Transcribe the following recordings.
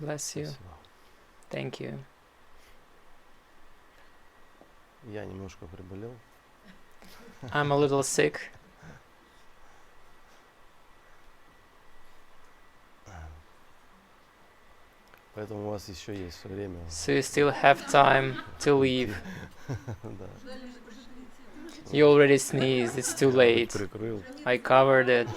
Bless you. Спасибо. Thank you. Я немножко приболел. I'm a little sick, Поэтому у вас еще есть время so you still have time to уйти. leave. Да. You already sneezed, it's too Я рот late. прикрыл. I covered it.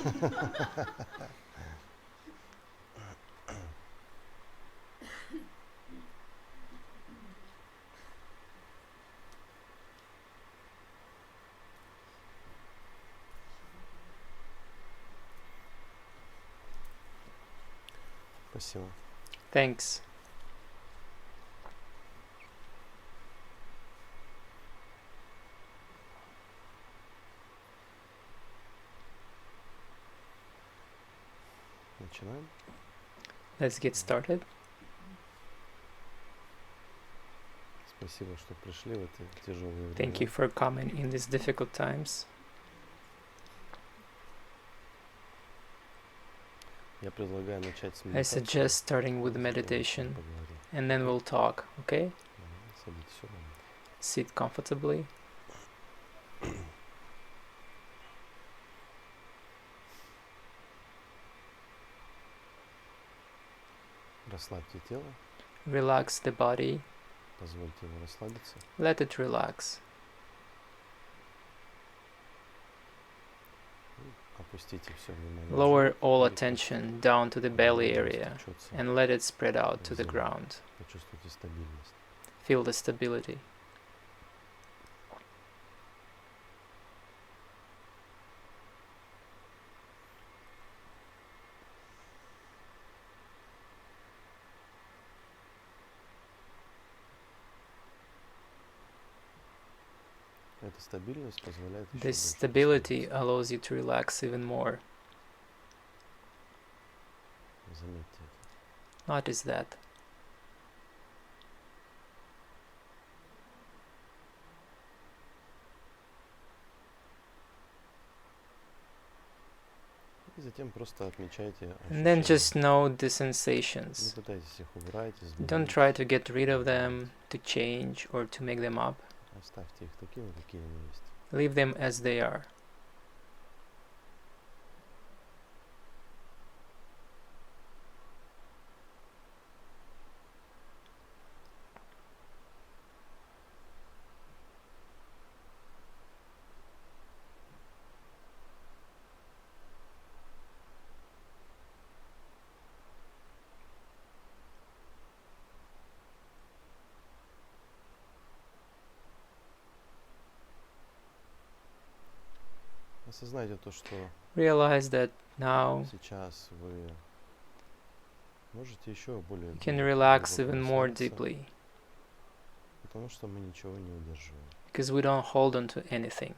Спасибо. Thanks. Начинаем. Let's get started. Спасибо, что пришли в эти тяжелые Thank you времена. for coming in these difficult times. Я предлагаю начать с I медитации. suggest starting with Затем meditation, поговорим. and then we'll talk, okay? Садитесь удобно. Sit comfortably. Расслабьте тело. Relax the body. Позвольте ему расслабиться. Let it relax. Опустите все внимание. Lower в живот. all И attention down to the belly area стучаться. and let it spread out to the ground. Почувствуйте стабильность. Feel the stability. Эта стабильность позволяет еще This больше stability расслабиться. allows you to relax even more. Заметьте это. Notice that. И затем просто отмечайте And then ощущения. just note the Не sensations. пытайтесь их убрать, Don't изменить. try to get rid of them, to change, or to make them up. Оставьте их такими, какие они есть. Leave them as they are. Осознайте то, что Realize that now сейчас вы можете еще более you can глубоко relax even more расслабиться, deeply, потому что мы ничего не удерживаем. because we don't hold on to anything.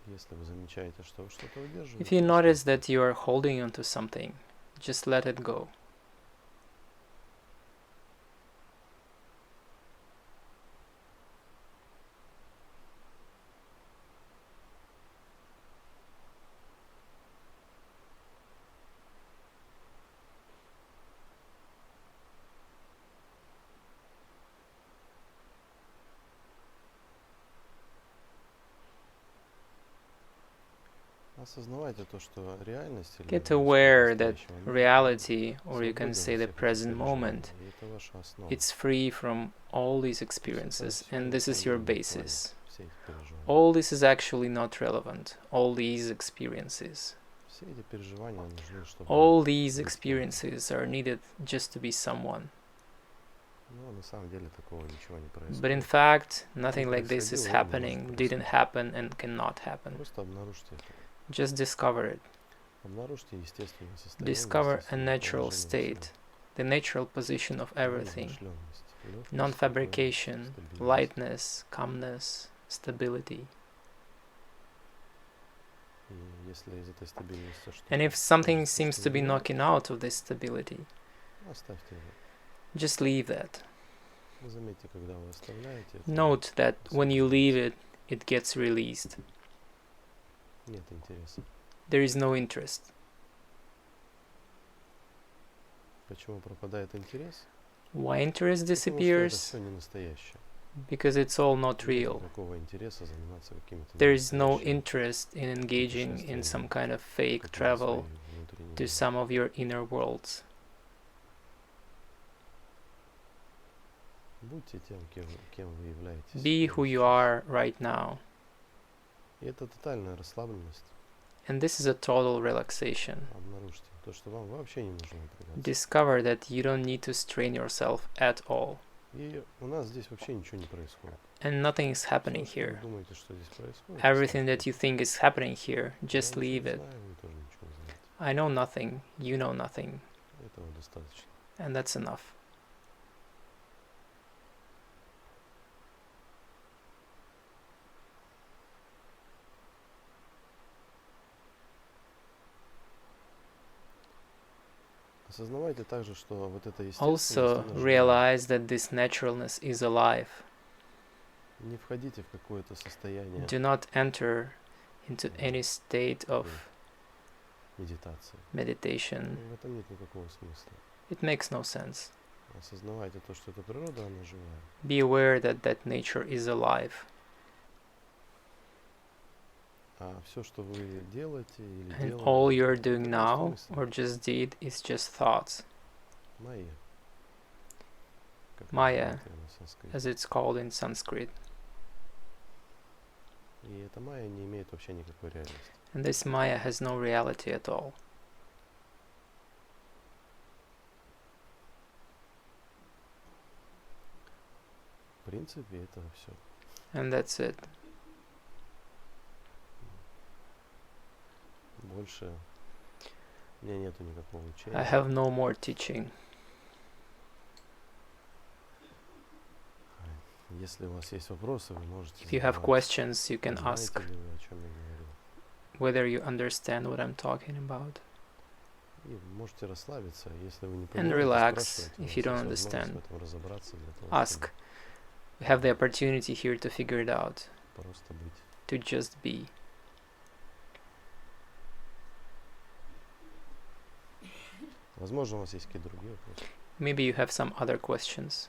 Если вы замечаете, что вы что-то If удерживаете, you notice оставьте. that you are holding on to something, just let it go. Осознавайте то, что реальность или Get сколько aware that настоящего момента reality, or you can свободен say от the всех этих present переживаний, moment, и это ваша основа. it's free from all these То есть это experiences, всё and на this is самом your деле не актуально, basis. все эти переживания. All this is actually not relevant. All these experiences. Все эти переживания нужны, чтобы All these быть кем-то. experiences are needed just to be someone. Но на самом деле такого ничего не But in происходит. fact, nothing like this is происходило и не может happening, didn't происходить. happen, and cannot happen. Просто обнаружьте это. Just discover it. Обнаружьте естественное состояние, Discover a естественное natural положение state, всего. the natural position of everything. Неизмышленность, легкость, Non-fabrication, спокойность, стабильность. lightness, calmness, stability. И если из этой стабильности что-то And if something кажется, seems что to be выбивает, knocking out of this stability, оставьте его. just leave that. Вы заметьте, когда вы оставляете это, Note that when you leave it, it gets released. нет интереса. There is no interest. Почему пропадает интерес? Why interest Потому что это disappears? все не настоящее. Because it's all not Нет real. никакого интереса заниматься какими-то There is no ненастоящими interest in engaging in some kind of fake какими-то travel своими внутренними to some of your inner worlds. Будьте тем, кем вы являетесь. Be who you are right now. И это тотальная расслабленность. And this is a total relaxation. Обнаружьте то, что вам вообще не нужно напрягаться. Discover that you don't need to strain yourself at all. И у нас здесь вообще ничего не происходит. And nothing is happening Все, что вы here. думаете, что здесь происходит, Everything оставьте. that you think is happening here, Я just ничего leave не it. знаю, вы тоже ничего не знаете. I know nothing, you know nothing, Этого достаточно. and that's enough. Осознавайте также, что вот это естественность, Also, она живая. realize that this naturalness is alive. Не входите в какое-то состояние Do not enter into any state of медитации. meditation. В этом нет никакого смысла. It makes no sense. Осознавайте то, что эта природа, она живая. Be aware that that nature is alive. А все, что вы делаете или And делаете, all you're это doing просто now мысли. or just did is just thoughts, Майя. Как Майя, называют её на санскрите. as it's called in Sanskrit. И эта майя не имеет вообще никакой реальности. And this Maya has no reality at all. В принципе, это все. And that's it. Больше у меня нету никакого I учения. have no more teaching. Если у вас есть вопросы, вы можете If you have задавать. questions, you can Понимаете ask ли вы, о чем я говорю? whether you understand what I'm talking about. И можете расслабиться, если вы не And понимаете, relax спрашивайте, у if вас you don't есть возможность understand. в этом разобраться для того, Ask. чтобы We have the opportunity here to figure it out, просто быть. to just be. Возможно, у вас есть какие-то другие вопросы. Maybe you have some other questions.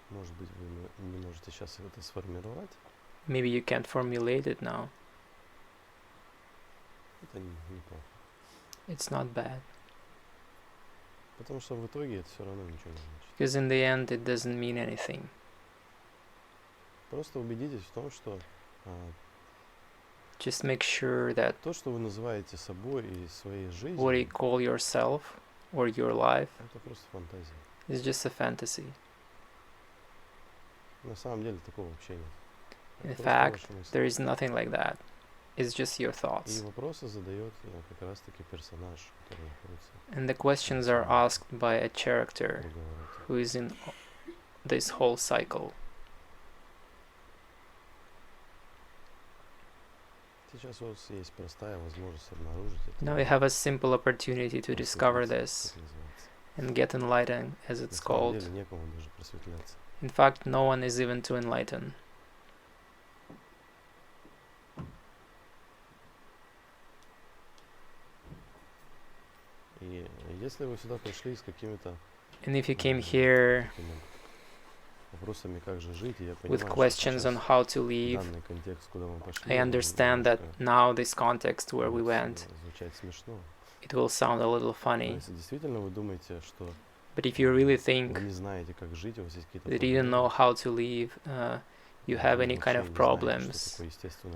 Может быть, вы не можете сейчас это сформировать. Maybe you can't formulate it now. Это неплохо. It's not bad. Потому что в итоге это все равно ничего не значит. Because in the end, it doesn't mean anything. Просто убедитесь в том, что Just make sure that то, что вы называете собой и своей what you жизнью, call yourself or your life это просто фантазия. is just a fantasy. На самом деле такого вообще нет. In Это просто fact, ваши мысли. there is nothing like that. It's just your И thoughts. вопросы задает как раз-таки персонаж, который находится And the questions are asked by a в character круговороте. who is in this whole cycle. Сейчас у вас есть простая возможность обнаружить это. Now you have a simple opportunity to discover Просветлиться, this как называется. and get enlightened, as На it's самом called. деле некому даже просветляться. In fact, no one is even to enlighten. И если вы сюда пришли с какими-то And if you came here такими вопросами, как же жить, и я with понимаю, что questions on сейчас how to live, данный контекст, куда мы пошли, I он understand that немножко now this context where we будет, went, звучать смешно. it will sound a little Но funny. если действительно вы думаете, что But if you really вы think не знаете, как жить, у вас есть какие-то that you don't know how to live, you have any kind of problems,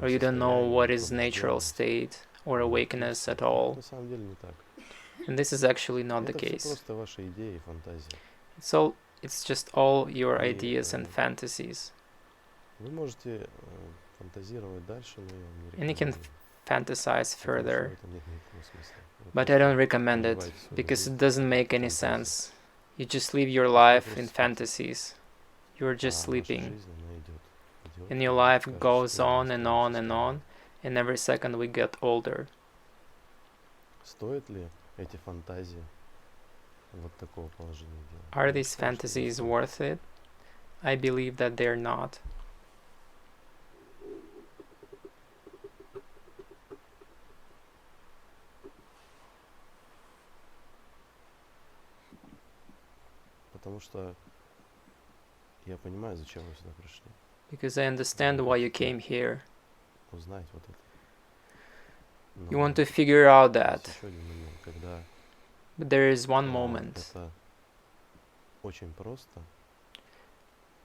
or you don't know what is natural state or awakeness at all, На самом деле не так. and this is actually not the Это все case. просто ваши идеи и фантазии. It's all It's just all your И ideas and fantasies. вы можете фантазировать дальше, но я вам не And you can рекомендую. fantasize Потому что в further, этом нет никакого смысла. Вы but I don't просто recommend it проживаете свою because жизнь it doesn't в make any фантазии. sense. You just live your То есть вы life in просто спите. fantasies. You're just А наша sleeping. жизнь, она идет, And your и life каждую goes секунду on мы and становимся on and старее. on, and every second we get older. Стоит ли эти фантазии вот такого положения дела? Are Я these считаю, что не fantasies стоит. worth it? I believe that they're not. Потому что я понимаю, зачем вы сюда пришли. Because I understand why you came here. Узнать вот это. Но You want to figure out есть that. еще один момент, когда But there is one moment это очень просто,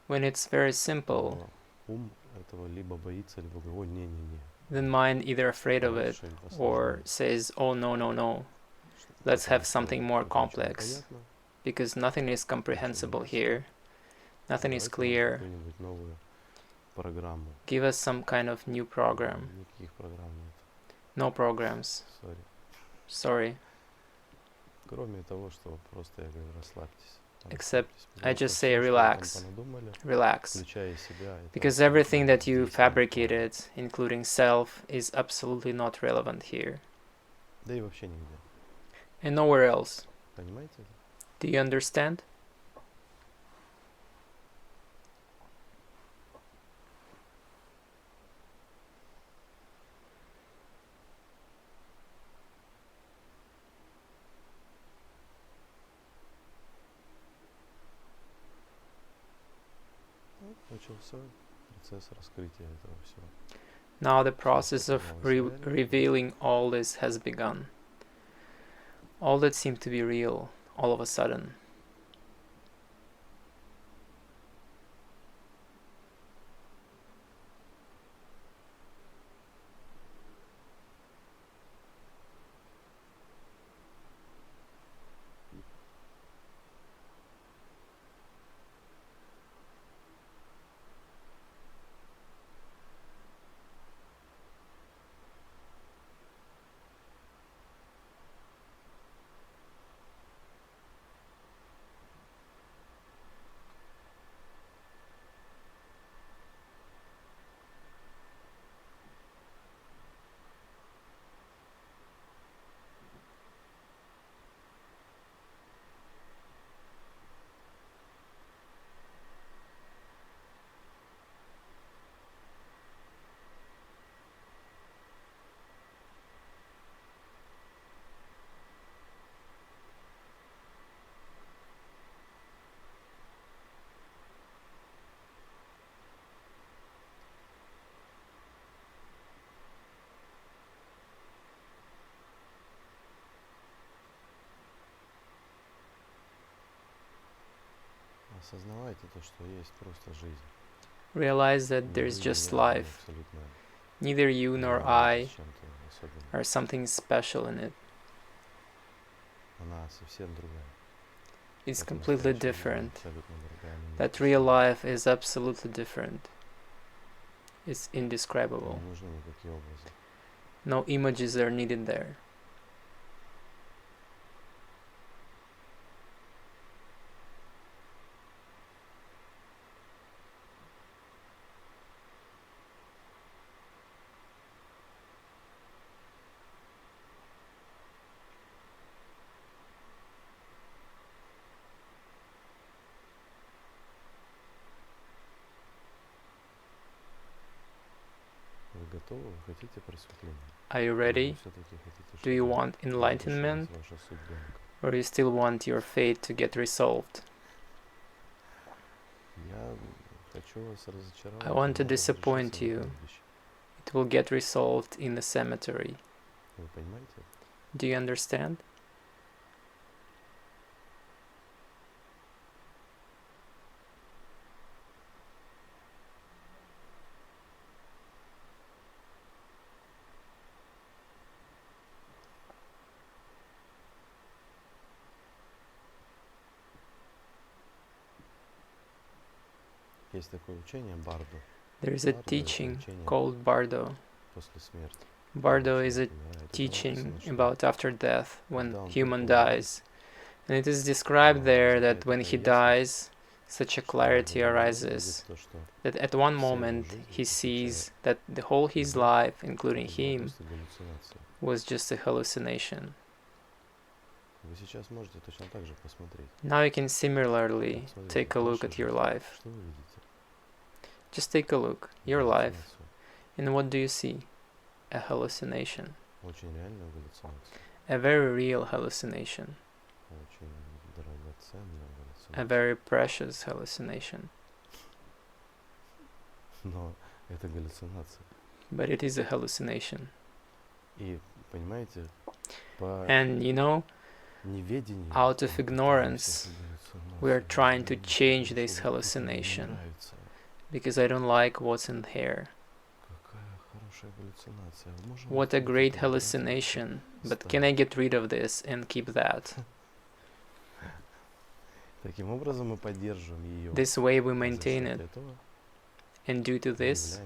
when it's very simple. но ум этого либо боится, либо говорит, ой, не-не-не. Then mind either afraid of Давайте it что-нибудь or посложнее. says, oh no, no, no. Что- Let's потому have что something more это ничего не complex. понятно. Because nothing is comprehensible here. Nothing is Давайте нам clear. какую-нибудь новую программу. Give us some kind of new program. Никаких программ нет. No programs. Сори. Sorry. Кроме того, что просто я говорю, расслабьтесь. Except расслабьтесь. I Потому что just say всё, что вы там relax. понадумали, Relax. включая себя, это Because абсолютно everything that you действие не fabricated, including self, is absolutely not relevant here. да и вообще нигде. And nowhere else. Понимаете это? Do you understand? Начался процесс раскрытия этого всего. Now the process of revealing all this has begun. All that seemed to be real, all of a sudden. Осознавайте то, что есть просто жизнь. Realize that Ни there's вы, ни just я не life. абсолютно Neither you не nor являетесь I чем-то особенным. are something special in it. Она совсем другая. It's Это completely настоящая жизнь, different. абсолютно другая, она That real неописуемая. life is absolutely different. It's Не indescribable. нужны никакие образы. No images are needed there. Вы готовы? Вы хотите просветления? Are you Или вы ready? все-таки хотите, Do you чтобы want enlightenment? разрешилась ваша судьба? Or you still want your fate to get resolved? Я хочу вас разочаровать. I want to она disappoint разрешится на you. кладбище. It will get resolved in the cemetery. Вы понимаете? Do you understand? Есть такое учение Бардо. There is a teaching called Bardo. Bardo is a teaching about after death, when human dies. And it is described there that when he dies, such a clarity arises that at one moment he sees that the whole his life, including him, was just a hallucination. Now you can similarly take a look at your life. Just take a look, your life, and what do you see? A hallucination. A very real hallucination. A very precious hallucination. But it is a hallucination. And you know, out of ignorance, we are trying to change this hallucination because I don't like what's in here. What a great hallucination, but can I get rid of this and keep that? This way we maintain it, and due to this,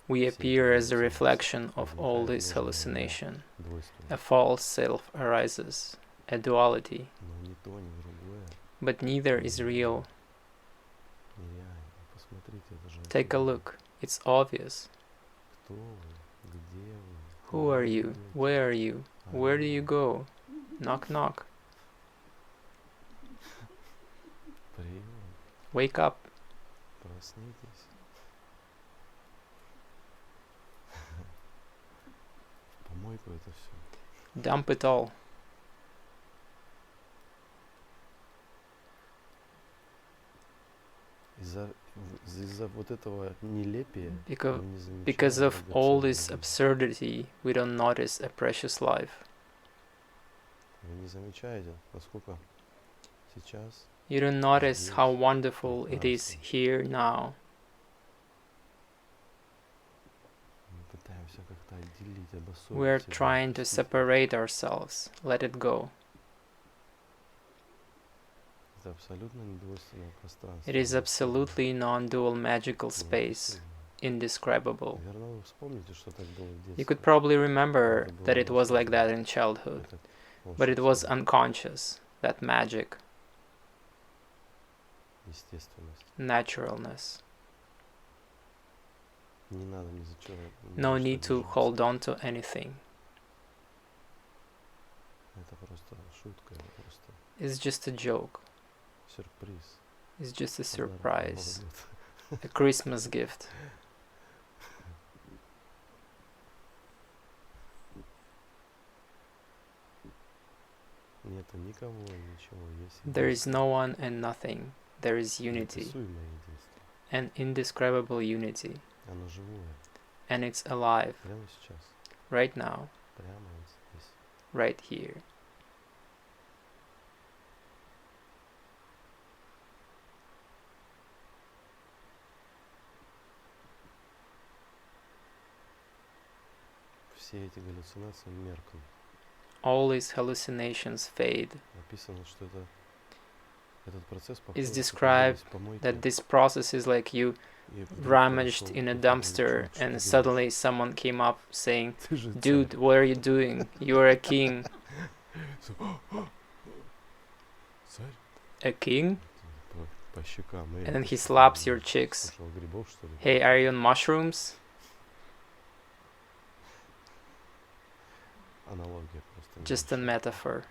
we appear as a reflection of all this hallucination. A false self arises, a duality, but neither is real. Take a look, it's obvious. Who are you? Where are you? Where do you go? Knock, knock. Wake up. Dump it all. Because of all this absurdity, we don't notice a precious life. You don't notice how wonderful it is here now. We are trying to separate ourselves. Let it go. It is absolutely non-dual magical space, indescribable. You could probably remember that it was like that in childhood, but it was unconscious, that magic, naturalness. No need to hold on to anything. It's just a joke. It's just a surprise. A Christmas gift. There is no one and nothing. There is unity. An indescribable unity. And it's alive. Right now. Right here. All these hallucinations fade. It's described that this process is like you rummaged in a dumpster and suddenly someone came up saying, "Dude, what are you doing? You're a king." A king? And then he slaps your cheeks. Hey, are you on mushrooms? Just a metaphor.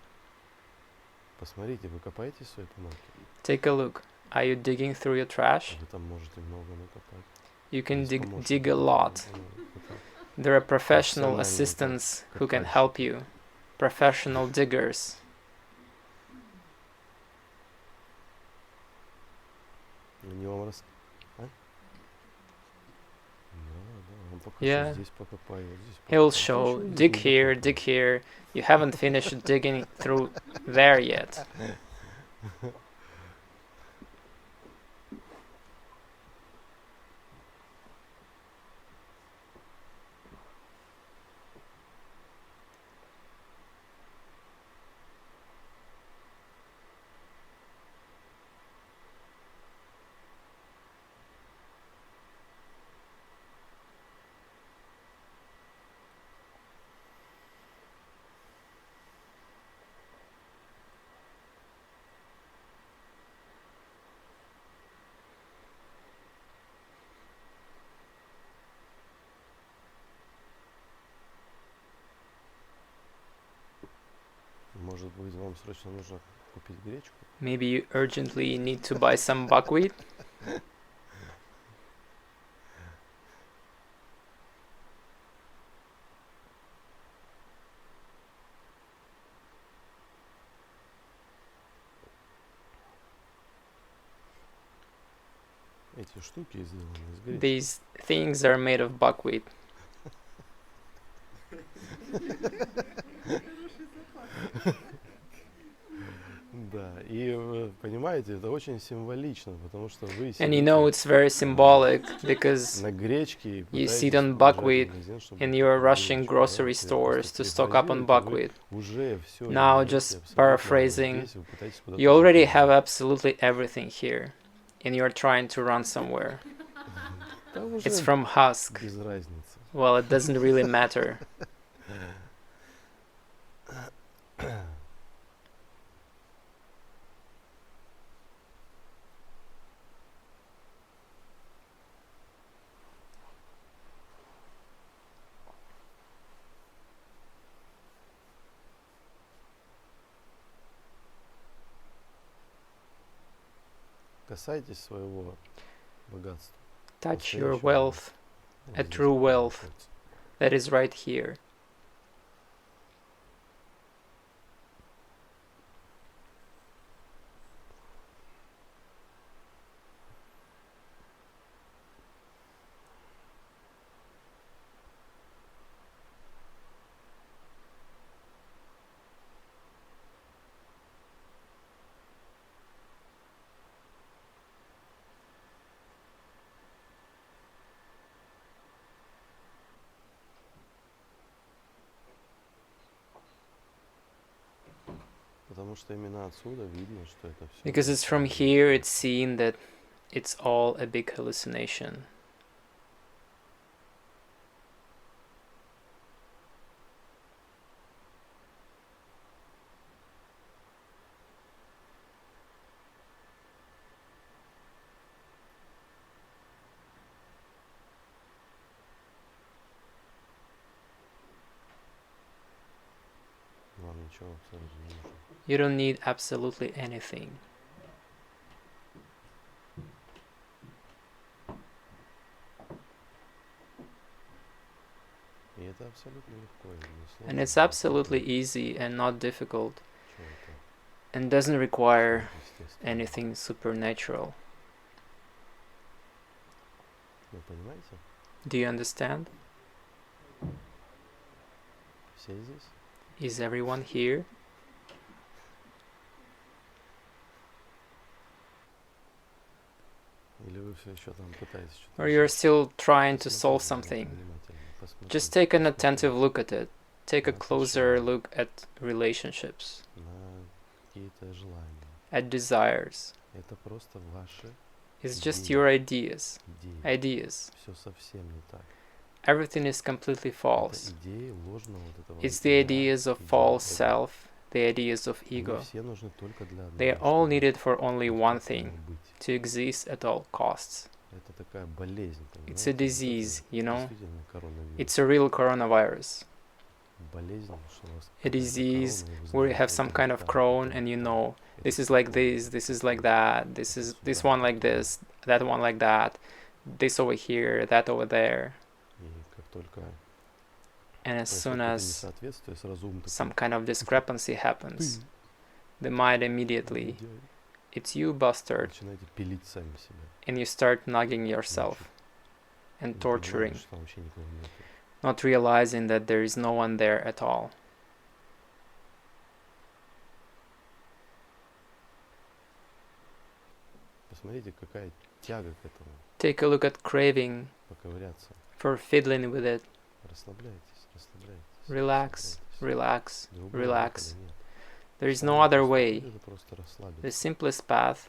Take a look. Are you digging through your trash? You can dig a lot. There are professional assistants who can help you. Professional diggers. Yeah. He'll show, dig here, dig here. You haven't finished digging through there yet. Может быть, вам срочно нужно купить гречку? Maybe you urgently need to buy some buckwheat? Эти штуки сделаны из гречки. These things are made of buckwheat. Да, и понимаете, это очень символично, потому что вы And you know it's very symbolic because на гречке you sit on buckwheat and you are rushing grocery stores to stock up on buckwheat. Now, just paraphrasing, you already have absolutely everything here and you are trying to run somewhere. It's from husk. Well, it doesn't really matter. Касайтесь своего богатства. Touch your wealth, a true wealth that is right here. Потому что именно отсюда видно, что это все. Because it's from here it's seen that it's all a big hallucination. Вам ничего абсолютно не нужно. You don't need absolutely anything. И это абсолютно легко и не сложно. And it's absolutely easy and not difficult. And doesn't require anything supernatural. Вы понимаете? Do you understand? Все здесь? Is everyone here? Или вы все еще там пытаетесь что-то? Or you're still trying to solve something? Just take an attentive look at it. Take a closer look at relationships, На какие-то желания. at desires. Это просто ваши It's just your ideas. идеи. Ideas. Все совсем не так. Everything is completely Это false. идеи ложного вот этого. It's the ideas of false self, the ideas of Они ego. все нужны только для одного. They are all чтобы needed for only one thing, быть. to exist at all costs. Это такая болезнь. It's a понимаете? Вот disease, это you know? действительно коронавирус. It's a real coronavirus. Болезнь, что у вас A disease where you have some kind of crown and you know this is like this is like that, this is this one like this, that one like that, this over here, that over there. И как только And as soon происходит as несоответствие, сразу ум такой, some kind of discrepancy happens, the mind immediately, «Идиот». it's you, bastard, Начинаете пилить сами себя. and you start nagging yourself and Не torturing, понимая, что там вообще никого нет. not realizing that there is no one there at all. Посмотрите, какая тяга к этому. Take a look at craving Поковыряться. for fiddling with it. Расслабляйтесь, расслабляйтесь. Relax, relax, Другого relax. выхода нет. There is no other way. Это просто расслабиться. The simplest path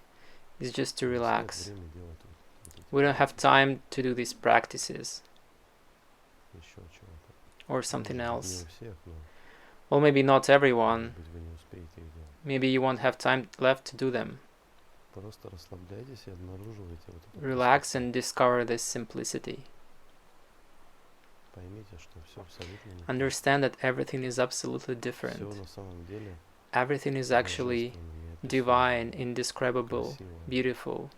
is just to У нас нет relax. времени делать вот эти We don't have time to do these practices еще чего-то. or something Может быть, else. не у всех, но Well, maybe not everyone. может быть, вы не успеете их делать. Maybe you won't have time left to do them. Просто расслабляйтесь и обнаруживайте вот это. Relax and discover this simplicity. Поймите, что все абсолютно не так. Understand that everything is absolutely Все different. на самом деле everything is actually divine, indescribable, beautiful.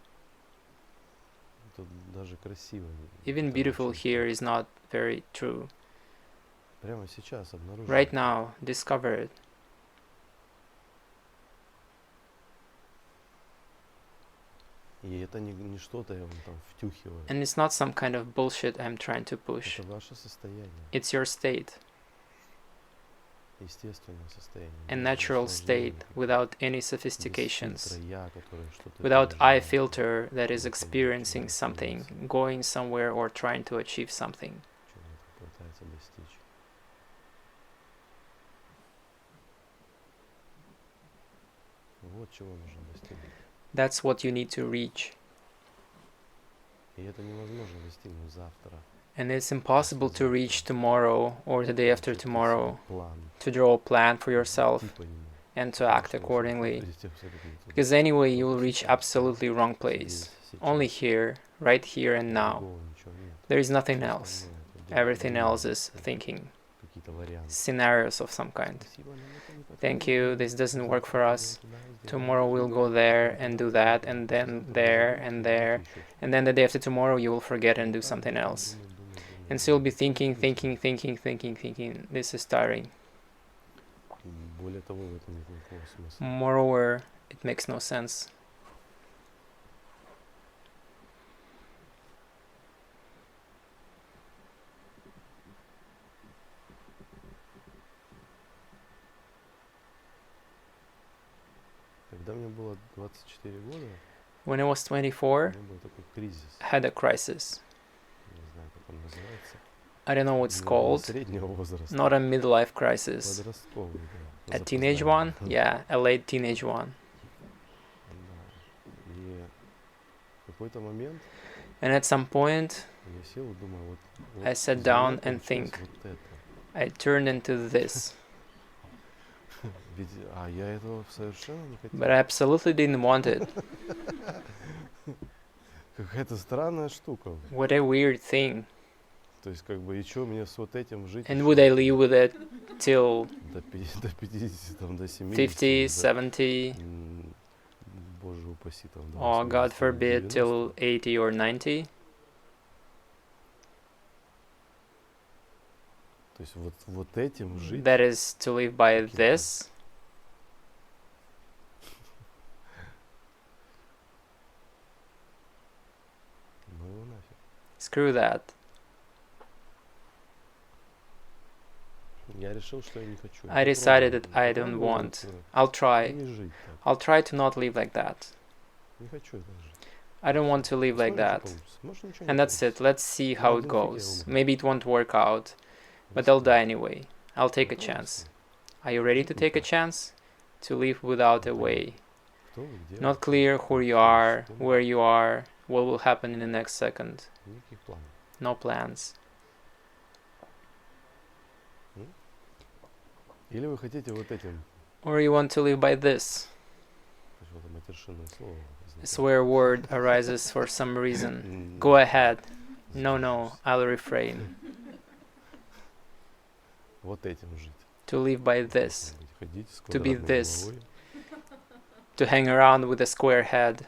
Even beautiful here is not very true. Right now, discover it. And it's not some kind of bullshit I'm trying to push. It's your state. A natural state without any sophistications, without eye filter that is experiencing something, going somewhere or trying to achieve something. That's what you need to reach. And it's impossible to reach tomorrow or the day after tomorrow, to draw a plan for yourself and to act accordingly. Because anyway, you will reach absolutely wrong place. Only here, right here and now. There is nothing else. Everything else is thinking. Scenarios of some kind. Thank you, this doesn't work for us. Tomorrow we'll go there and do that, and then there, and then the day after tomorrow you will forget and do something else. And so you'll be thinking. This is tiring. Moreover, it makes no sense. When I was 24, I had a crisis. I don't know what it's called. Not a midlife crisis. A teenage one? Yeah, a late teenage one. And at some point, I sat down and think. I turned into this. But I absolutely didn't want it. What a weird thing. And would I live with it till 50, 70, or God forbid, till 80 or 90? That is to live by this? Screw that. I decided that I don't want. I'll try to not live like that. I don't want to live like that. And that's it. Let's see how it goes. Maybe it won't work out, but I'll die anyway. I'll take a chance. Are you ready to take a chance? To live without a way. Not clear who you are, where you are, what will happen in the next second. No plans. Or you want to live by this. A swear word arises for some reason. Go ahead. No, I'll refrain. To live by this. To be this. To hang around with a square head.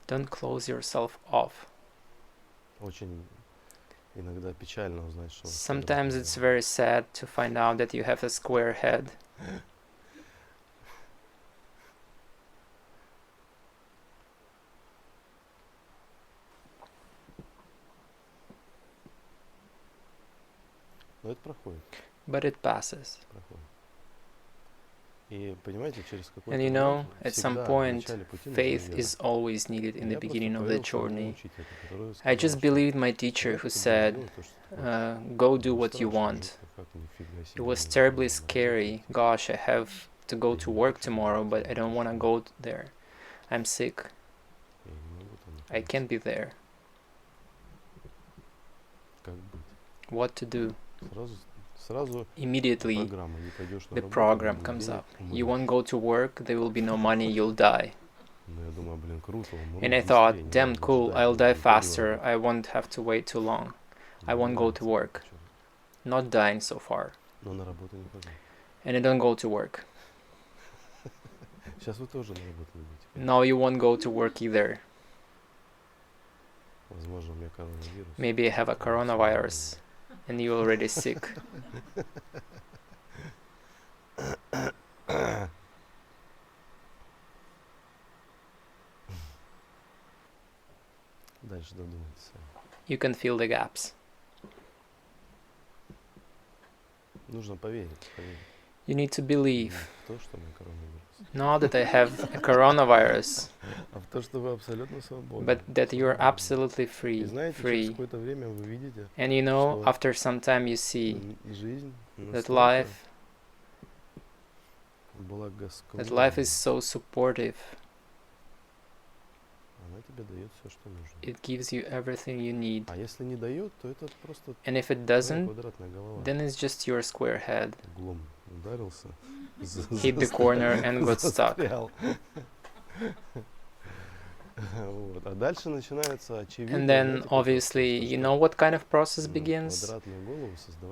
Don't close yourself off. Sometimes it's very sad to find out that you have a square head. But it passes. And you know, at some point, faith is always needed in the beginning of the journey. I just believed my teacher who said, go do what you want. It was terribly scary. Gosh, I have to go to work tomorrow, but I don't want to go there. I'm sick. I can't be there. immediately the program comes up. You won't go to work, there will be no money, you'll die. And I thought, damn cool, I'll die faster, I won't have to wait too long. I won't go to work. Not dying so far. And I don't go to work. Now you won't go to work either. Maybe I have a coronavirus and you're already sick. You can fill the gaps. You need to believe not that I have a coronavirus, but that you're absolutely free. And you know, after some time you see that life is so supportive. It gives you everything you need. And if it doesn't, then it's just your square head. Hit the corner and got stuck. And then obviously, you know what kind of process begins?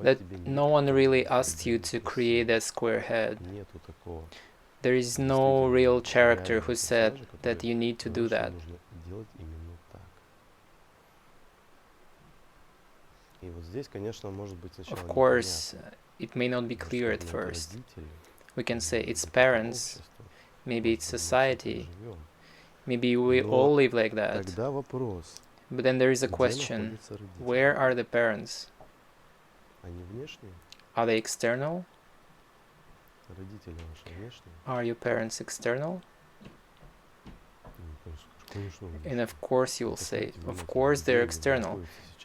That no one really asked you to create that square head. There is no real character who said that you need to do that. Of course, it may not be clear at first. We can say it's parents, maybe it's society, maybe we all live like that. But then there is a question, where are the parents? Are they external? Are your parents external? And of course you will say, of course they're external,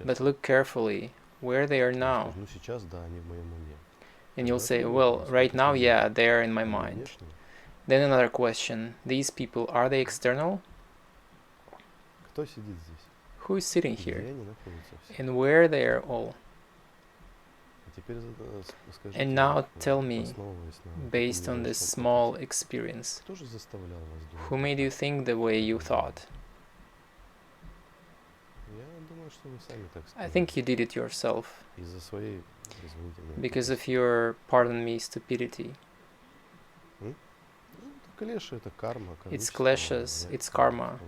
but look carefully where they are now. And you'll say, well, right now, yeah, they are in my mind. Then another question, these people, are they external? Who is sitting here? And where they are all? And now tell me, based on this small experience, who made you think the way you thought? I think you did it yourself, because of your, pardon me, stupidity. It's clashes, it's karma,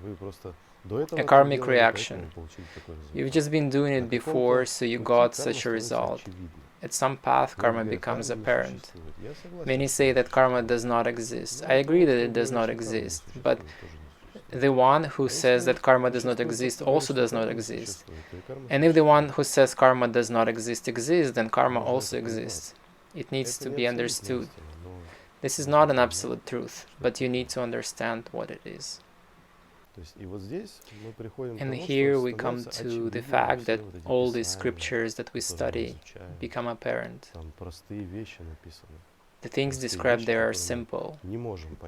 a karmic reaction. You've just been doing it before, so you got such a result. At some path, karma becomes apparent. Many say that karma does not exist. I agree that it does not exist, but the one who says that karma does not exist also does not exist. And if the one who says karma does not exist exists, then karma also exists. It needs to be understood. This is not an absolute truth, but you need to understand what it is. And here we come to the fact that all these scriptures that we study become apparent. The things described there are simple.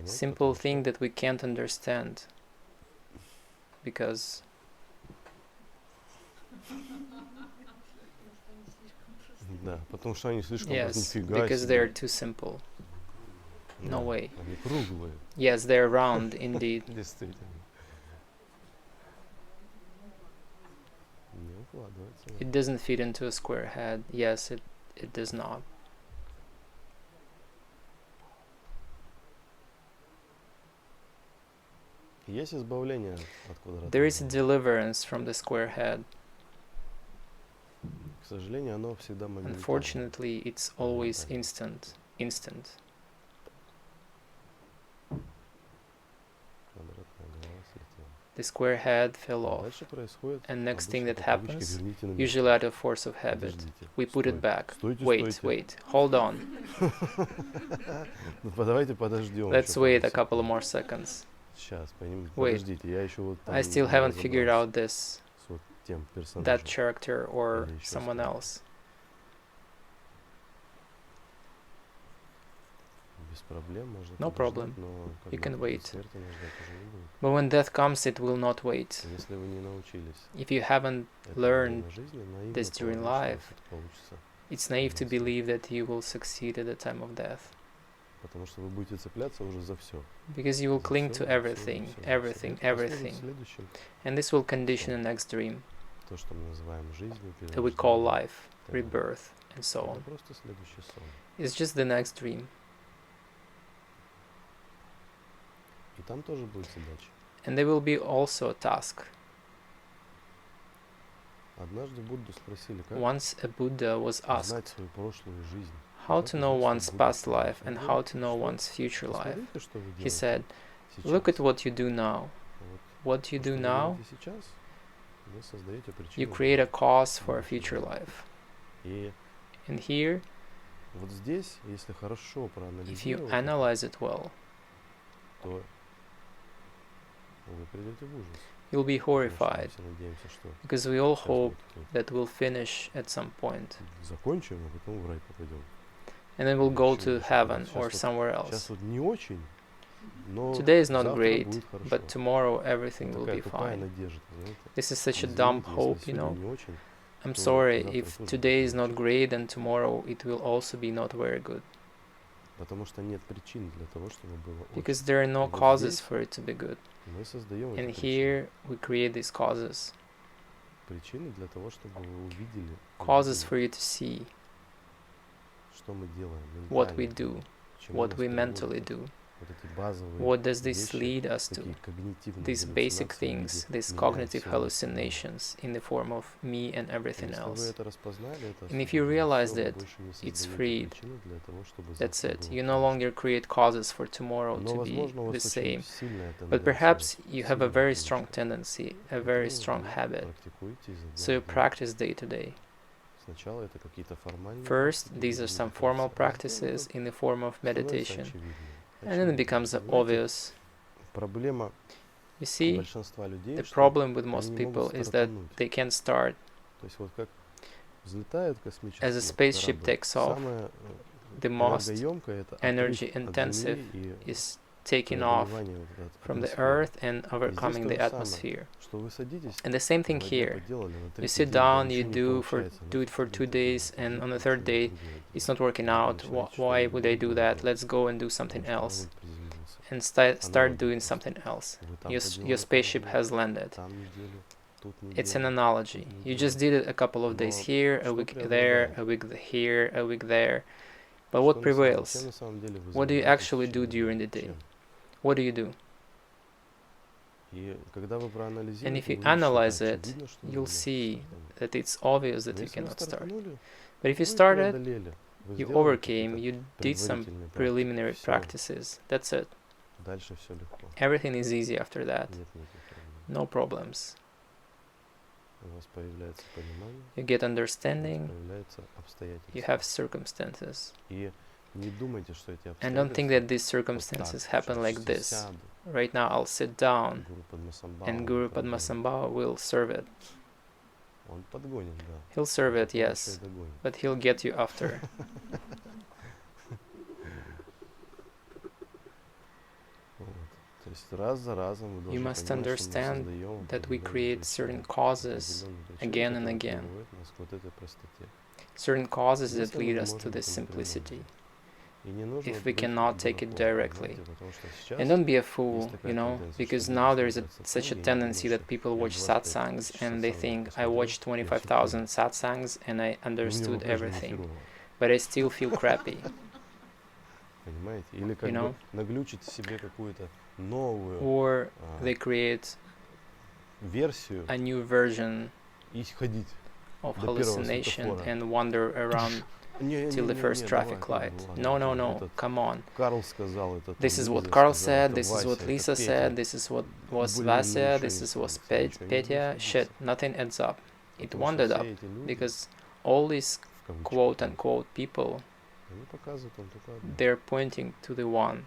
Simple things that we can't understand. Because yes, because they are too simple. No way. Yes, they are round indeed. It doesn't fit into a square head. Yes, it does not. There is a deliverance from the square head. Unfortunately, it's always instant. The square head fell off, and next thing that happens, usually out of force of habit, we put it back. Wait, hold on. Let's wait a couple of more seconds. Wait, I still haven't figured out that character or someone else. No problem, you can wait. But when death comes, it will not wait. If you haven't learned this during life, It's naive to believe that you will succeed at the time of death. Потому что вы будете цепляться уже за все. Because you will cling to everything, everything, everything. And this will condition the next dream. То, что мы называем жизнью, that we call life, rebirth, and so on. Это просто следующий сон. It's just the next dream. И там тоже будет задача. And there will be also a task. Однажды Будду спросили, как Once a Buddha was asked знать свою прошлую жизнь. how to know one's past life and how to know one's future life. He said, look at what you do now. What you do now, you create a cause for a future life. And here, вот здесь, если хорошо if you проанализировать, analyze it well, то вы придете в ужас. you'll be horrified, Все надеемся, что because we all сейчас hope вот that we'll finish at some point, закончим, а потом в рай попадем. and then we'll go to heaven or somewhere Сейчас else. вот не очень, но Today is not завтра great, будет хорошо. but tomorrow everything will Такая be тупая fine. надежда, знаете. This is such a Извините, dumb если hope, you сегодня know. не очень, I'm то sorry завтра if тоже today будет is не not очень. great and tomorrow it will also be not very good, Потому что нет причин для того, чтобы было очень. because there are no И вот causes здесь for it to be good. Мы создаем And эти причины. here we create these causes, Причины для того, чтобы вы увидели, causes for you to see что мы делаем, what we ментально, do, к чему what нас we приводит mentally do. вот эти базовые What does this вещи, lead us to? такие когнитивные These basic галлюцинации в things, виде these меня, cognitive всего. hallucinations in the form of me and everything Если вы else. это распознали, это And if you осознали, realize всё, вы that больше не it's создаете freed, причины для того, чтобы That's завтра it. было You no хуже. longer create causes for tomorrow Но, to be возможно, у the вас очень same. сильная But тенденция, perhaps you have a сильная very привычка. strong tendency, a very Поэтому strong вы habit. практикуете изо дня So you в день. practice day to day. Сначала это какие-то формальные First, практики, these are вроде some formal медитации, а затем practices это in the form of становится meditation. очевидным. And then it becomes Понимаете, obvious. проблема You see, большинства людей, the что problem with они most не people могут is that стартануть. they can't start. То есть вот как взлетает космический As a spaceship корабль, takes off, самое the most энергоемкое это energy отрыв от intensive Земли и is taking off преодолевание вот этой from the атмосферы. earth and И здесь overcoming то the же самое, atmosphere. что вы садитесь, And the same thing 2 дня here. поделали, на You третий sit день вам down, you ничего не do получается, it for 2 days, and on the third day it's not working Вы out. начинаете Why что-нибудь would I do другое that? делать, Let's go and do something потому что else. корабль приземлился. And start Аналогия doing просто. something else. Вы там Your поделали spaceship пару has landed. там неделю, тут It's an неделю, analogy. тут You неделю. just did it a couple of days Но here, a что week there, преобладает? a week here, a week there. But Что what чем prevails? на самом деле вы What do you занимаетесь actually в do течение during дня? the day? Чем? What do you do? И когда вы And проанализируете, if you вы увидите, analyze что it, очевидно, что вы не you'll можете see стартануть. that it's obvious Но that you если вы cannot start. стартанули, But if you вы started, преодолели, вы you сделали overcame, какие-то you did some предварительные практики. preliminary Всё, practices. That's it. дальше все легко. Everything is easy after that. Нет никаких проблем. No problems. У вас появляется понимание, You get у вас understanding, появляются you have обстоятельства. circumstances. И не думайте, что эти And don't think that these вот так, circumstances happen сейчас like все this. сяду, Right now I'll sit down Гуру Падмасамбхава and вам Guru подгонит. Padmasambhava will serve it. Он подгонит, да. He'll serve it, Потом ещё и yes, догонит. but he'll get you after. Вот. То есть раз за разом вы You должны must понимать, что мы understand создаем that we определенные create причины, certain causes определенные причины, again and которые again. приводят нас к вот этой простоте. Certain causes that Если мы lead не us to можем this это напрямую simplicity. взять. И не нужно If we быть cannot take it дураком, directly. понимаете, потому что сейчас And don't be a есть fool, такая you know, тенденция, because что now люди there's смотрят such a сатсанги, tendency они that people думают, watch что я 25 satsangs тысяч and they сатсангов think, I посмотрел, watched я всё 25,000 понял. satsangs and I Но мне understood по-прежнему everything, херово, but I still feel crappy, понимаете? Или как you бы know, наглючить себе какую-то новую or а, they create версию a new version и ходить of до первого hallucination светофора. and wander around till the first traffic light. No, no, no, come on. Карл сказал, это This is там what Лиза Carl сказала, said, это this is what Вася, Lisa это said, Петя. this is what was Блин, ну Vasya, ничего this не is was сходится, ничего не будет Petya. Shit, сходиться. nothing adds up. It Потому что wandered up все эти люди, because all these в кавычках, quote-unquote people, они показывают вам только одно. they're pointing to the one.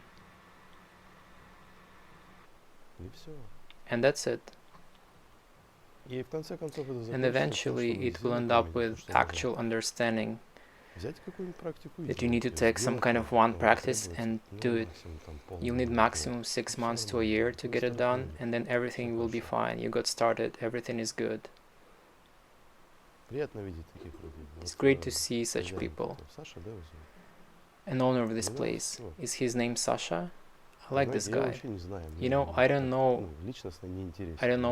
И все. And that's it. И в конце концов это And закончится тем, eventually что вы it will сделаете end up именно with то, что нужно. actual understanding Взять какую-нибудь практику и that you need to делать take её. some kind Сделайте, of one вам practice потребуется, and ну, do it. максимум там You'll need полгода, maximum 6 months to a year to get it done, and then everything will be fine. You got started, everything is good. It's great to see such people. An owner of this place, is his name Sasha? I like this guy. You know, I don't know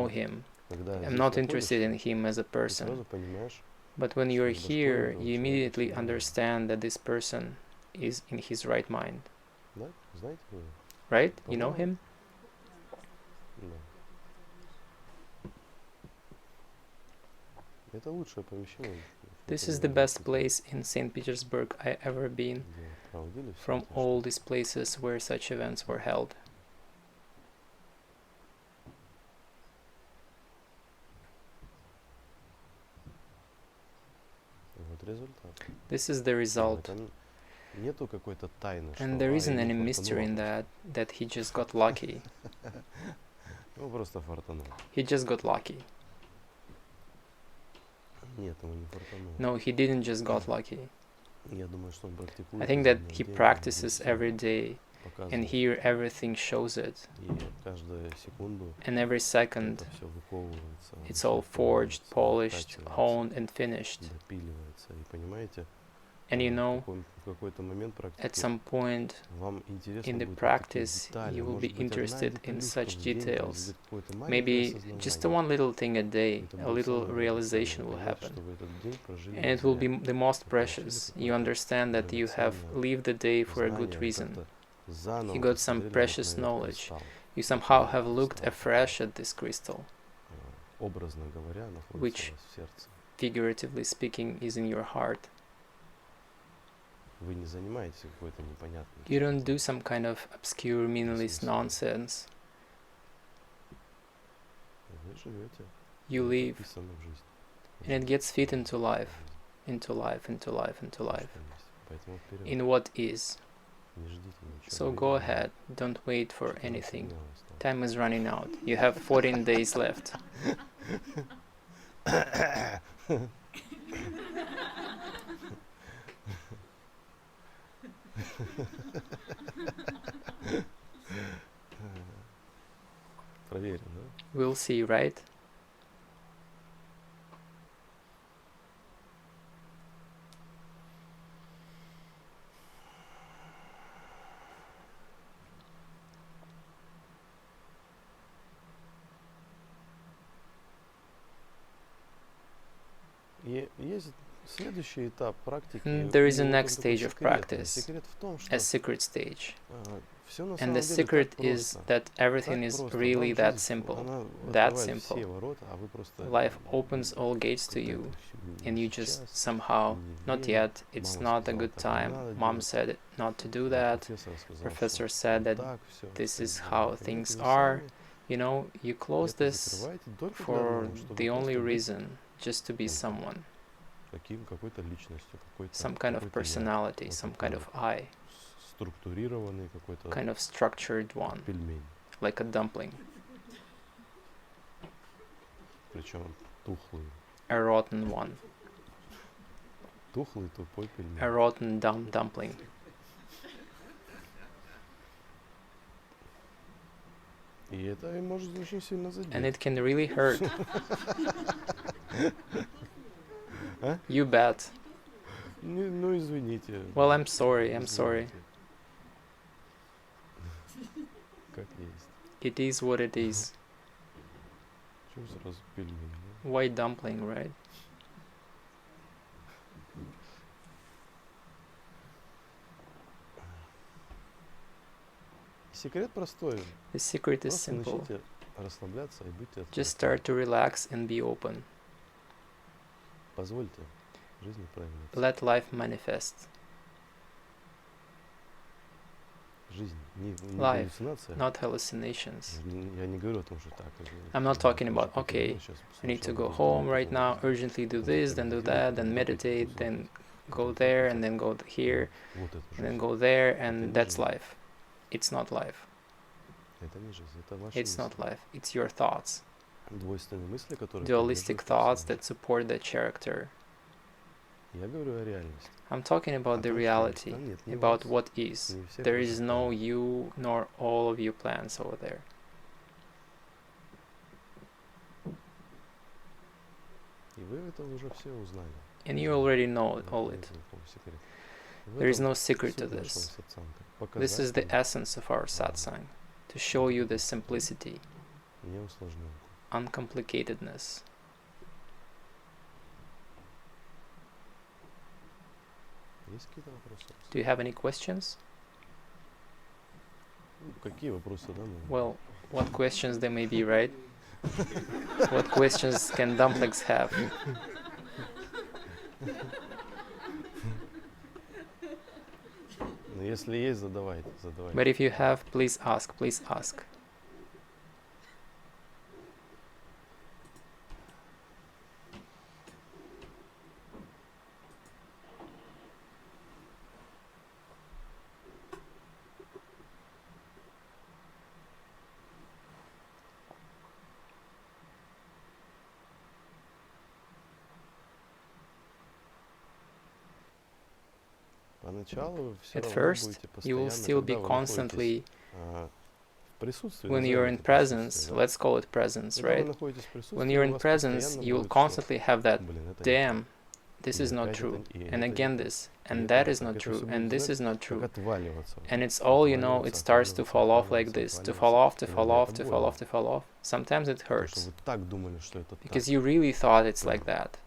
him. I'm not interested in him as a person. But when you're here, you immediately understand that this person is in his right mind. Right? You know him? This is the best place in St. Petersburg I ever been, from all these places where such events were held. This is the result. And there isn't any mystery in that he just got lucky. He just got lucky. No, he didn't just got lucky. I think that he practices every day, and here everything shows it. And every second, it's all forged, polished, honed, and finished. And you know, at some point in the practice, you will be interested in such details. Maybe just one little thing a day, a little realization will happen. And it will be the most precious. You understand that you have lived the day for a good reason. You got some precious knowledge. You somehow have looked afresh at this crystal, which, figuratively speaking, is in your heart. You don't do some kind of obscure, meaningless nonsense. You live, and it gets fit into life, into life, into life, into life, in what is. So go ahead, don't wait for anything. Time is running out. You have 14 days left. We'll see, right? There is a next stage of practice, a secret stage. And the secret is that everything is really that simple. That simple. Life opens all gates to you, and you just somehow, not yet, it's not a good time. Mom said not to do that. Professor said that this is how things are. You know, you close this for the only reason, just to be someone. Some kind of personality, some kind of I. Kind of structured one, like a dumpling. A rotten one. A rotten dumb dumpling. And it can really hurt. You bet. Well, I'm sorry. It is what it is. Why dumpling, right? The secret is simple. Just start to relax and be open. Let life manifest. Life, not hallucinations. I'm not talking about, okay, I need to go home right now, urgently do this, then do that, then meditate, then go there, and then go here, and then go there, and that's life. It's not life. It's not life. It's your thoughts. Dualistic thoughts that support that character. I'm talking about the reality, about what is. There is no you nor all of your plans over there. And you already know all it. There is no secret to this. This is the essence of our satsang, to show you the simplicity, uncomplicatedness. Do you have any questions? Well, what questions there may be, right? What questions can dumplings have? But if you have, please ask, please ask. At first, you will still be constantly, when you're in presence, let's call it presence, right? When you're in presence, you will constantly have that, damn, this is not true, and again this, and that is not true, and this is not true. And it's all, it starts to fall off like this, to fall off, to fall off, to fall off, to fall off. Sometimes it hurts, because you really thought it's like that.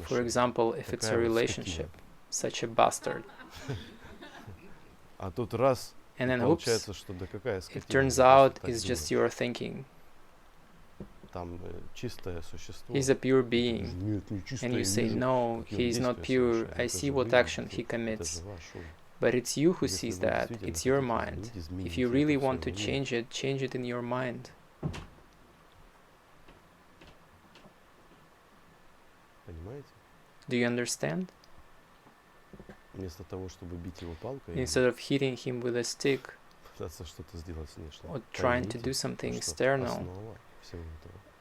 For example, if it's a relationship, such a bastard. And then, oops, it turns out it's just your thinking. He's a pure being. And you say, no, he is not pure. I see what action he commits. But it's you who sees that. It's your mind. If you really want to change it in your mind. Do you understand? Instead of hitting him with a stick or trying to do something external,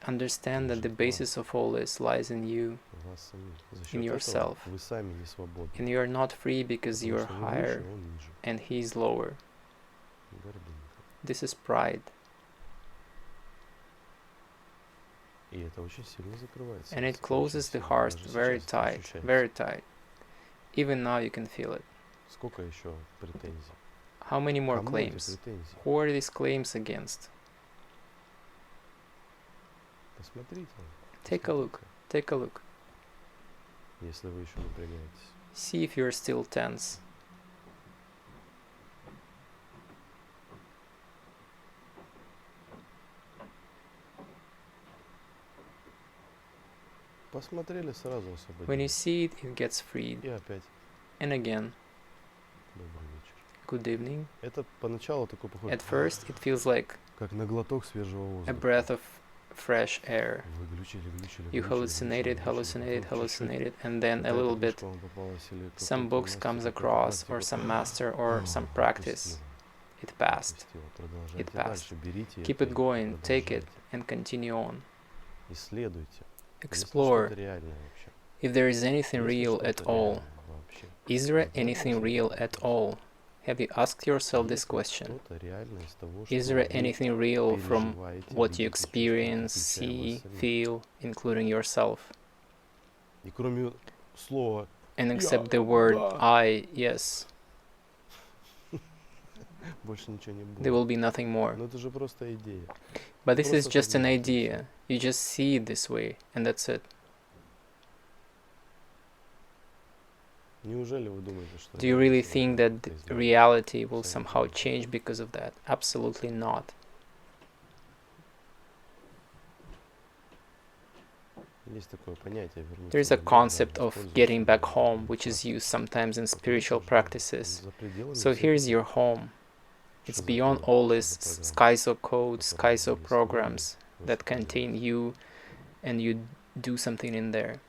understand that the basis of all this lies in you, in yourself. And you are not free because you are higher and he is lower. This is pride. And it closes the heart very tight, very tight. Even now you can feel it. How many more claims? Who are these claims against? Take a look, take a look. See if you're still tense. When you see it, it gets freed. And again. Good evening. At first, it feels like a breath of fresh air. You hallucinated, and then a little bit, some books comes across, or some master, or some practice. It passed. It passed. Keep it going, take it, and continue on. Explore if there is anything real at all. Is there anything real at all? Have you asked yourself this question? Is there anything real from what you experience, see, feel, including yourself? And except the word I, yes. There will be nothing more. But this is just an idea. You just see it this way, and that's it. Do you really think that reality will somehow change because of that? Absolutely not. There is a concept of getting back home, which is used sometimes in spiritual practices. So here's your home. It's beyond all these schizo codes, schizo programs that contain you, and you do something in there.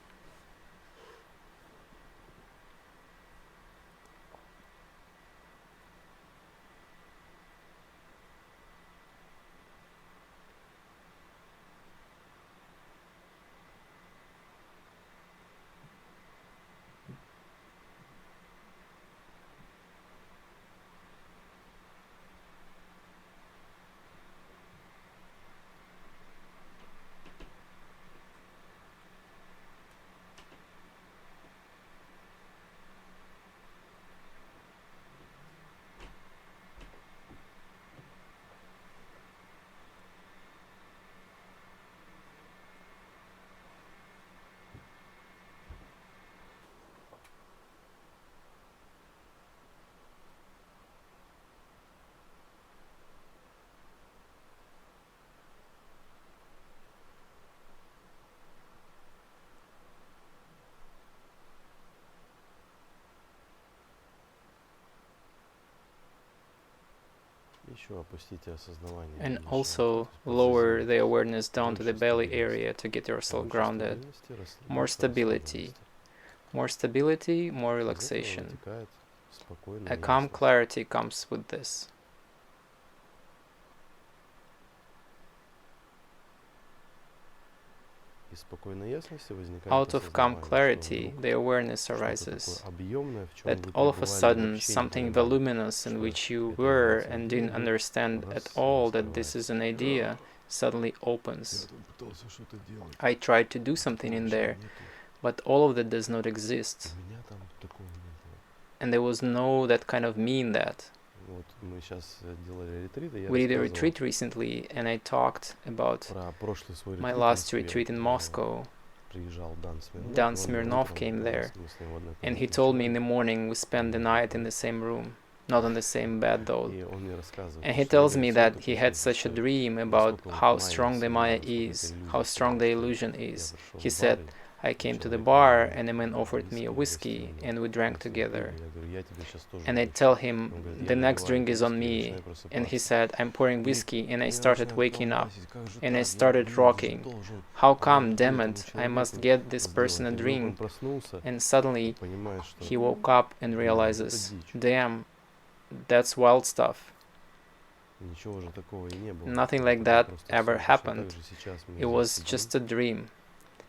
And also lower the awareness down to the belly area to get yourself grounded. More stability. More stability, more relaxation. A calm clarity comes with this. Out of calm clarity, the awareness arises that all of a sudden something voluminous in which you were and didn't understand at all that this is an idea suddenly opens. I tried to do something in there, but all of that does not exist. And there was no that kind of me in that. We did a retreat recently, and I talked about my last retreat in Moscow. Dan Smirnov came there, and he told me in the morning we spent the night in the same room, not on the same bed though. And he tells me that he had such a dream about how strong the Maya is, how strong the illusion is. He said, I came to the bar and a man offered me a whiskey and we drank together. And I tell him, the next drink is on me. And he said, I'm pouring whiskey, and I started waking up. And I started rocking. How come, damn it, I must get this person a drink. And suddenly he woke up and realizes, damn, that's wild stuff. Nothing like that ever happened. It was just a dream.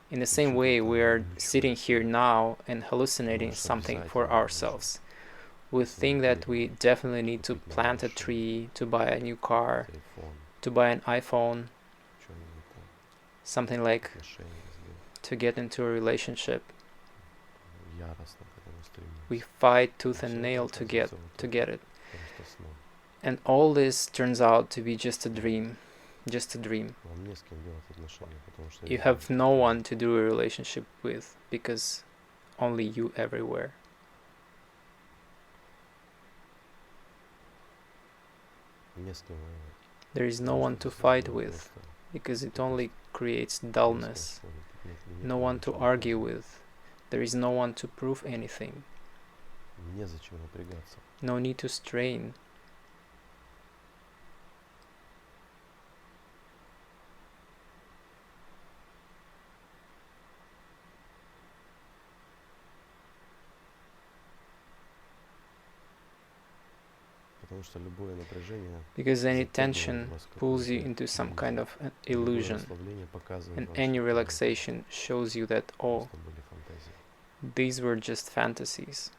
In the same way, we are sitting here now and hallucinating something for ourselves. We think that we definitely need to plant a tree, to buy a new car, to buy an iPhone, something like to get into a relationship. We fight tooth and nail to get it. And all this turns out to be just a dream. Just a dream. You have no one to do a relationship with because only you everywhere. There is no one to fight with because it only creates dullness. No one to argue with. There is no one to prove anything. No need to strain. Because any tension pulls you into some kind of an illusion, and any relaxation shows you that, oh, these were just fantasies.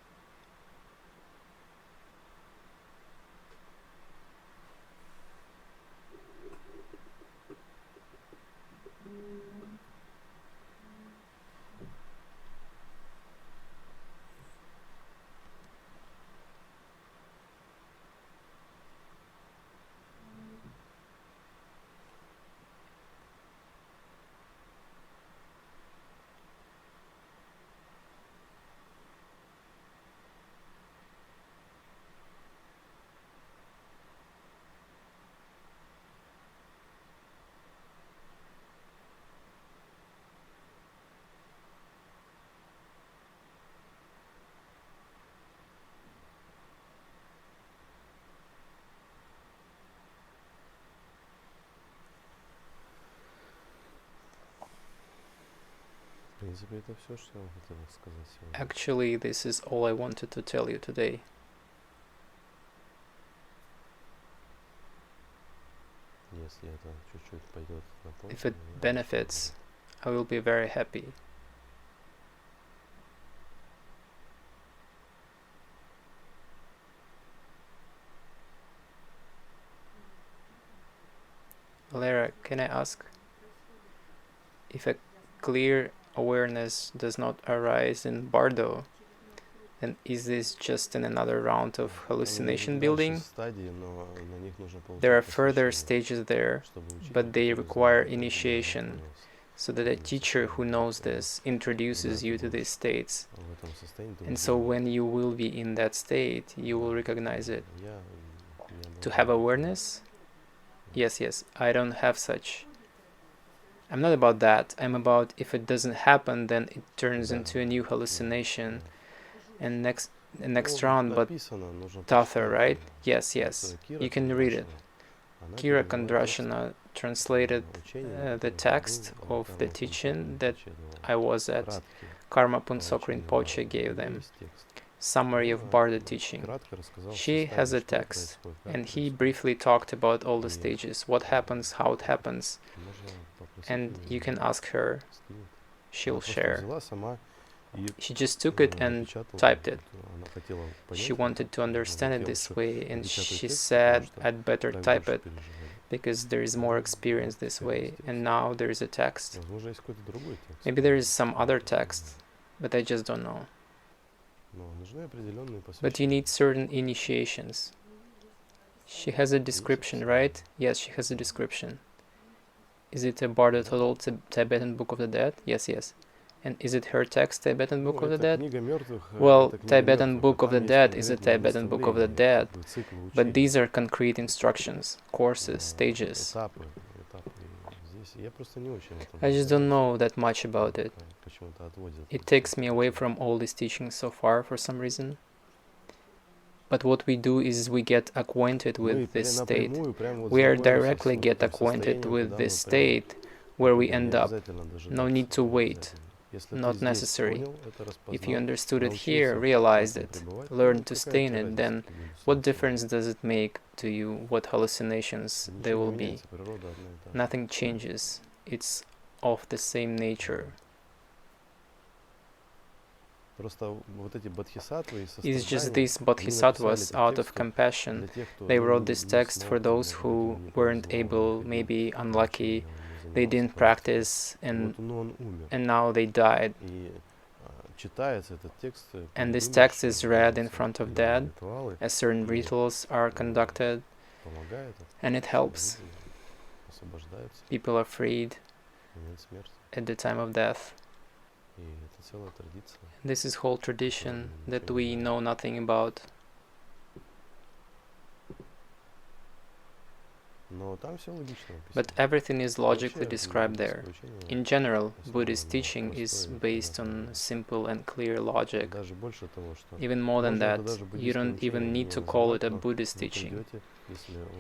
Actually, this is all I wanted to tell you today. If it benefits, I will be very happy. Lara, can I ask if a clear awareness does not arise in Bardo, then is this just in another round of hallucination building? There are further stages there, but they require initiation, so that a teacher who knows this introduces you to these states. And so when you will be in that state, you will recognize it. To have awareness? Yes, I don't have such. I'm not about that. I'm about if it doesn't happen, then it turns into a new hallucination. And next round, but tougher, right? Yes, yes. You can read it. Kira Kondrashina translated the text of the teaching that I was at. Karma Punsok Rinpoche gave them. Summary of Bardo teaching. She has a text, and he briefly talked about all the stages, what happens, how it happens, and you can ask her, she'll share. She just took it and typed it. She wanted to understand it this way, and she said, I'd better type it, because there is more experience this way, and now there is a text. Maybe there is some other text, but I just don't know. But you need certain initiations. She has a description, right? Yes, she has a description. Is it a Bardo total Tibetan Book of the Dead? Yes, yes. And is it her text, Tibetan Book of the Dead? Well, Tibetan Book of the Dead is a Tibetan Book of the Dead, but these are concrete instructions, courses, stages. I just don't know that much about it. It takes me away from all these teachings so far for some reason. But what we do is we get acquainted with this state. We are directly get acquainted with this state where we end up. No need to wait. Not necessary. If you understood it here, realized it, learned to stay in it, then what difference does it make to you what hallucinations there will be? Nothing changes. It's of the same nature. It's just these bodhisattvas, out of compassion, they wrote this text for those who weren't able, maybe unlucky, they didn't practice, and now they died. And this text is read in front of dead, as certain rituals are conducted, and it helps. People are freed at the time of death. This is whole tradition that we know nothing about. But everything is logically described there. In general, Buddhist teaching is based on simple and clear logic. Even more than that, you don't even need to call it a Buddhist teaching.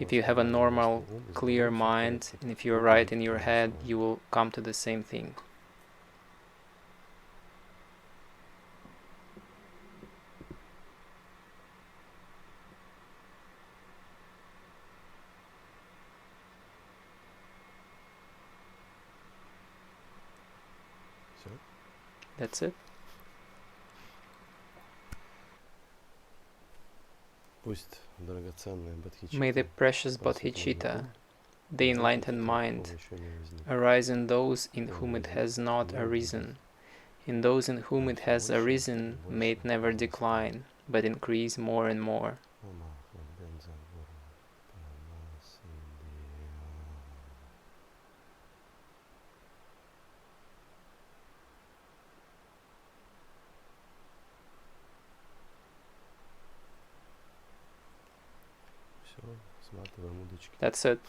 If you have a normal, clear mind, and if you're right in your head, you will come to the same thing. That's it. May the precious bodhicitta, the enlightened mind, arise in those in whom it has not arisen. In those in whom it has arisen, may it never decline, but increase more and more. That's it.